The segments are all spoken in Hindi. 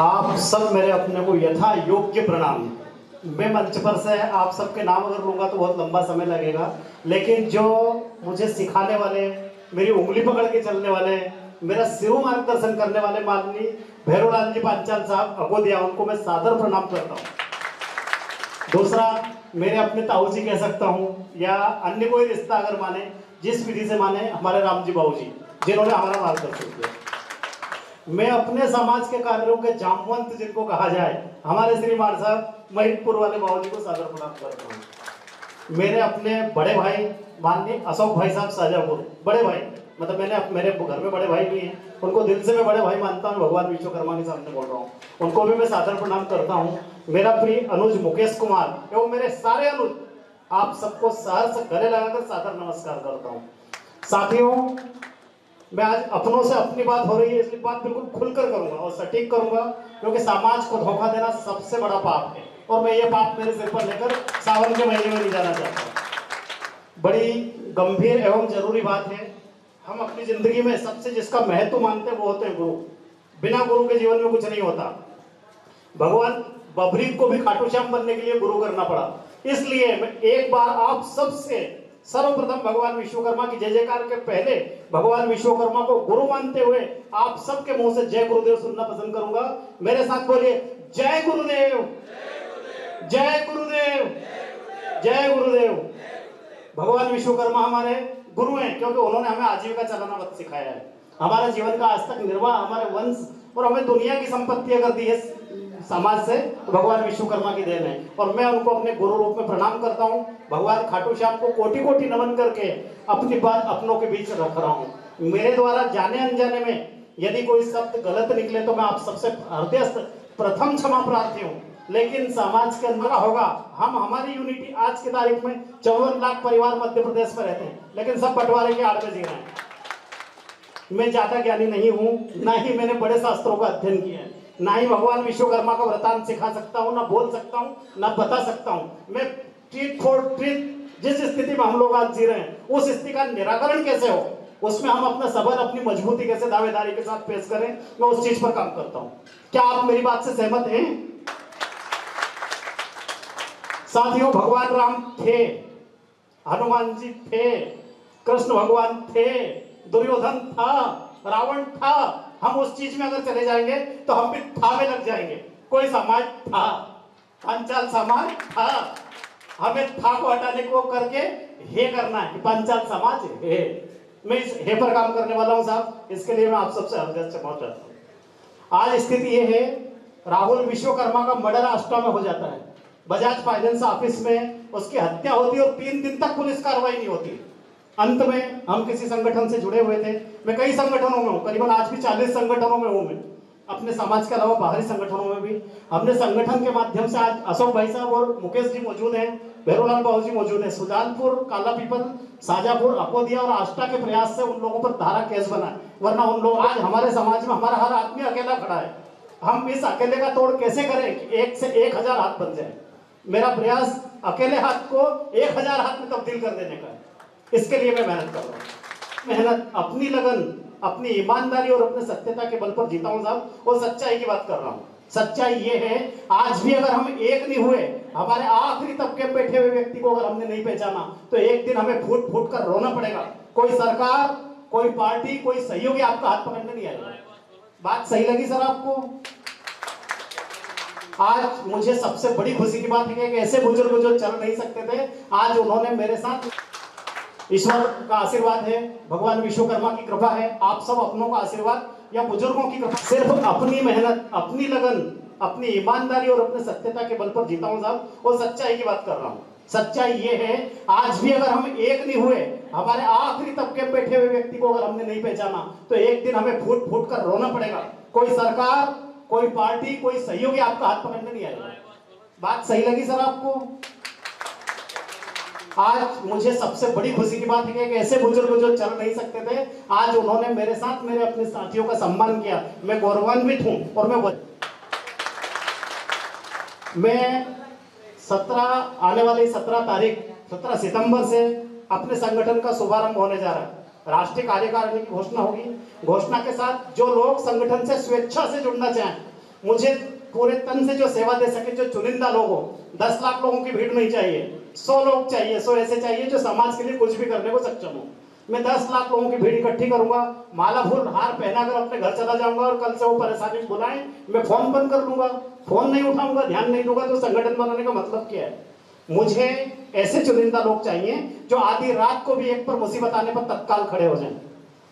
आप सब मेरे अपने को यथा योग्य प्रणाम। मैं मंच पर से आप सबके नाम अगर लूंगा तो बहुत लंबा समय लगेगा, लेकिन जो मुझे सिखाने वाले, मेरी उंगली पकड़ के चलने वाले, मेरा सिरों मार्गदर्शन करने वाले माननीय भैरवलाल जी पांचाल साहब अगोदिया, उनको मैं सादर प्रणाम करता हूँ। दूसरा, मेरे अपने ताऊ जी कह सकता हूँ या अन्य कोई रिश्ता अगर माने, जिस विधि से माने, हमारे राम जी बाबू जी जिन्होंने हमारा मार्गदर्शन किया। मैं अपने समाज के कार्यों के जामवंत जिनको कहा जाए, हमारे श्रीमान साहब महिदपुर वाले बाबू जी को सादर प्रणाम करता हूँ। मेरे अपने बड़े भाई माननीय अशोक भाई साहब शाहजहाँपुर, बड़े भाई, मतलब मेरे घर में बड़े भाई भी हैं, उनको दिल से मैं बड़े भाई मानता हूँ, भगवान विश्वकर्मा के सामने बोल रहा हूँ, उनको भी मैं सादर प्रणाम करता हूँ। मेरा प्रिय अनुज मुकेश कुमार एवं मेरे सारे अनुज, आप सबको सहर्ष गले लगाकर सादर नमस्कार करता हूँ। साथियों, मैं आज अपनों से अपनी बात हो रही है, इसलिए बात बिल्कुल खुलकर करूंगा और सटीक करूंगा, क्योंकि समाज को धोखा देना सबसे बड़ा पाप है और मैं ये पाप मेरे सिर पर लेकर सावन के महीने में नहीं जाना चाहता। बड़ी गंभीर एवं जरूरी बात है। हम अपनी जिंदगी में सबसे जिसका महत्व मानते हैं वो होते हैं गुरु। बिना गुरु के जीवन में कुछ नहीं होता। भगवान बबरी को भी खाटू श्याम बनने के लिए गुरु करना पड़ा। इसलिए मैं एक बार आप सबसे सर्वप्रथम भगवान विश्वकर्मा की जय जयकार के पहले भगवान विश्वकर्मा को गुरु मानते हुए आप सबके मुंह से जय गुरुदेव सुनना पसंद करूंगा। मेरे साथ बोलिए, जय गुरुदेव, जय गुरुदेव, जय गुरुदेव। भगवान विश्वकर्मा हमारे गुरु हैं, क्योंकि उन्होंने हमें आजीविका चलाना मत सिखाया है। हमारे जीवन का आज तक निर्वाह, हमारे वंश और हमें दुनिया की संपत्ति अगर दी है समाज से, तो भगवान विश्वकर्मा की देन है और मैं उनको अपने गुरु रूप में प्रणाम करता हूँ। भगवान खाटू श्याम को कोटि कोटि नमन करके अपनी बात अपनों के बीच रख रहा हूँ। मेरे द्वारा जाने अनजाने में यदि कोई शब्द गलत निकले तो मैं आप सबसे हृदयस्थ प्रथम क्षमा प्रार्थी हूँ। लेकिन समाज के अंदर होगा, हम हमारी यूनिटी आज की तारीख में 54 लाख परिवार मध्य प्रदेश में रहते हैं, लेकिन सब बंटवारे के आड़ में जी रहे हैं। मैं ज्यादा ज्ञानी नहीं हूँ, ना ही मैंने बड़े शास्त्रों का अध्ययन किया है, ना ही भगवान विश्वकर्मा का वृतांत सिखा सकता हूँ, ना बोल सकता हूँ, ना बता सकता हूँ। मैं ट्रीट फॉर ट्रीट, जिस स्थिति में हम लोग आज जी रहे हैं उस स्थिति का निराकरण कैसे हो, उसमें हम अपना सबल, अपनी मजबूती कैसे दावेदारी के साथ पेश करें, मैं उस चीज पर काम करता हूँ। क्या आप मेरी बात से सहमत हैं? साथियों, भगवान राम थे, हनुमान जी थे, कृष्ण भगवान थे, दुर्योधन था, रावण था। हम उस चीज में अगर चले जाएंगे तो हम भी था में लग जाएंगे। कोई समाज था, पांचाल समाज था, हमें था को हटाने को करके हे करना है कि पांचाल समाज है। मैं इस हे पर काम करने वाला हूं साहब, इसके लिए मैं आप सबसे हृदय से क्षमा चाहता हूं। आज स्थिति ये है, राहुल विश्वकर्मा का मर्डर आष्टा में हो जाता है, बजाज फाइनेंस ऑफिस में उसकी हत्या होती है और 3 दिन तक पुलिस कार्रवाई नहीं होती। अंत में हम किसी संगठन से जुड़े हुए थे, मैं कई संगठनों में हूँ, करीबन आज भी 40 संगठनों में हूँ मैं, अपने समाज के अलावा बाहरी संगठनों में भी। हमने संगठन के माध्यम से, आज अशोक भाई साहब और मुकेश जी मौजूद हैं, भैरवलाल बाबू जी मौजूद हैं, सुजानपुर, काला पीपल, शाहजहाँपुर, अकोदिया और आष्टा के प्रयास से उन लोगों पर धारा केस बना है, वरना उन लोग आज हमारे समाज में हमारा हर आदमी अकेला खड़ा है। हम इस अकेले का तोड़ कैसे करें कि 1 से 1000 हाथ बन जाए। मेरा प्रयास अकेले हाथ को 1000 हाथ में तब्दील कर देने का है। इसके लिए मैं मेहनत कर रहा हूँ। मेहनत, अपनी लगन, अपनी ईमानदारी और अपने सत्यता के बल पर जीता हूँ साहब, और सच्चाई की बात कर रहा हूँ। सच्चाई ये है, आज भी अगर हम एक नहीं हुए, हमारे आखिरी तबके में बैठे हुए व्यक्ति को अगर हमने नहीं पहचाना, तो एक दिन हमें फूट फूट कर रोना पड़ेगा। कोई सरकार, कोई पार्टी, कोई सहयोगी आपका हाथ पकड़ने नहीं आएगा। बात सही लगी सर आपको? आज मुझे सबसे बड़ी खुशी की बात है कि ऐसे बुजुर्ग जो चल नहीं सकते थे, आज उन्होंने मेरे साथ, ईश्वर का आशीर्वाद है, भगवान विश्वकर्मा की कृपा है, आप सब अपनों का आशीर्वाद या बुजुर्गों की कृपा, सिर्फ अपनी मेहनत, अपनी लगन, अपनी ईमानदारी और अपने सत्यता के बल पर जीता हूं साहब, और सच्चाई की बात कर रहा हूं। सच्चाई ये है, आज भी अगर हम एक नहीं हुए, हमारे आखिरी तबके में बैठे हुए व्यक्ति को अगर हमने नहीं पहचाना, तो एक दिन हमें फूट फूट कर रोना पड़ेगा। कोई सरकार, कोई पार्टी, कोई सहयोगी आपका हाथ पकड़ने नहीं आएगा। बात सही लगी सर आपको? आज मुझे सबसे बड़ी खुशी की बात है कि ऐसे बुजुर्ग जो चल नहीं सकते थे, आज उन्होंने मेरे साथ मेरे अपने साथियों का सम्मान किया। मैं गौरवान्वित हूं और मैं 17 सितंबर से अपने संगठन का शुभारंभ होने जा रहा है। राष्ट्रीय कार्यकारिणी की घोषणा होगी। घोषणा के साथ जो लोग संगठन से स्वेच्छा से जुड़ना चाहें, मुझे पूरे तन से जो सेवा दे सके, जो चुनिंदा लोग हो, 10 लाख लोगों की भीड़ नहीं चाहिए, 100 लोग चाहिए, 100 ऐसे चाहिए जो समाज के लिए कुछ भी करने को सक्षम हो। मैं 10 लाख लोगों की भीड़ इकट्ठी करूंगा, माला फूल हार पहनाकर अपने घर चला जाऊंगा और कल से वो परेशानी बुलाएं, मैं फोन बंद कर लूंगा, फोन नहीं उठाऊंगा, ध्यान नहीं दूंगा, तो संगठन बनाने का मतलब क्या है? मुझे ऐसे चुनिंदा लोग चाहिए जो आधी रात को भी एक पर मुसीबत आने पर तत्काल खड़े हो जाएं।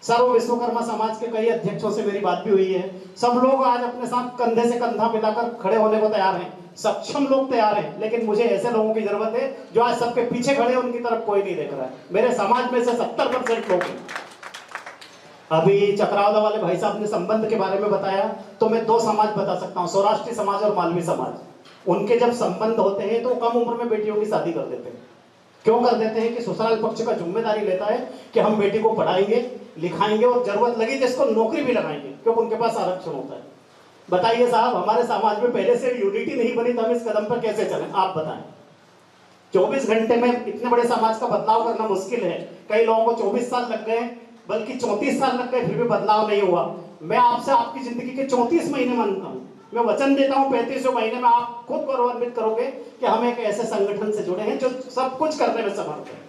सर्व विश्वकर्मा समाज के कई अध्यक्षों से मेरी बात भी हुई है, सब लोग आज अपने साथ कंधे से कंधा मिलाकर खड़े होने को तैयार हैं, सक्षम लोग तैयार हैं, लेकिन मुझे ऐसे लोगों की जरूरत है जो आज सबके पीछे खड़े, उनकी तरफ कोई नहीं देख रहा है। मेरे समाज में से 70% लोग हैं। अभी चक्रावदा वाले भाई साहब ने संबंध के बारे में बताया, तो मैं 2 समाज बता सकता हूँ, सौराष्ट्री समाज और मालवी समाज। उनके जब संबंध होते हैं तो कम उम्र में बेटियों की शादी कर देते हैं। क्यों कर देते हैं कि ससुराल पक्ष का जिम्मेदारी लेता है कि हम बेटी को पढ़ाएंगे, लिखाएंगे और जरूरत लगी तो इसको नौकरी भी लगाएंगे, क्योंकि उनके पास आरक्षण होता है। बताइए साहब, हमारे समाज में पहले से यूनिटी नहीं बनी तो हम इस कदम पर कैसे चलें? आप बताएं। 24 घंटे में इतने बड़े समाज का बदलाव करना मुश्किल है। कई लोगों को 24 साल लग गए, बल्कि 34 साल लग गए, फिर भी बदलाव नहीं हुआ। मैं आपसे आपकी जिंदगी के 34 महीने मांगता हूं, मैं वचन देता हूं 35वें महीने में आप खुद गौरवान्वित करोगे कि हम एक ऐसे संगठन से जुड़े हैं जो सब कुछ करने में समर्थ है।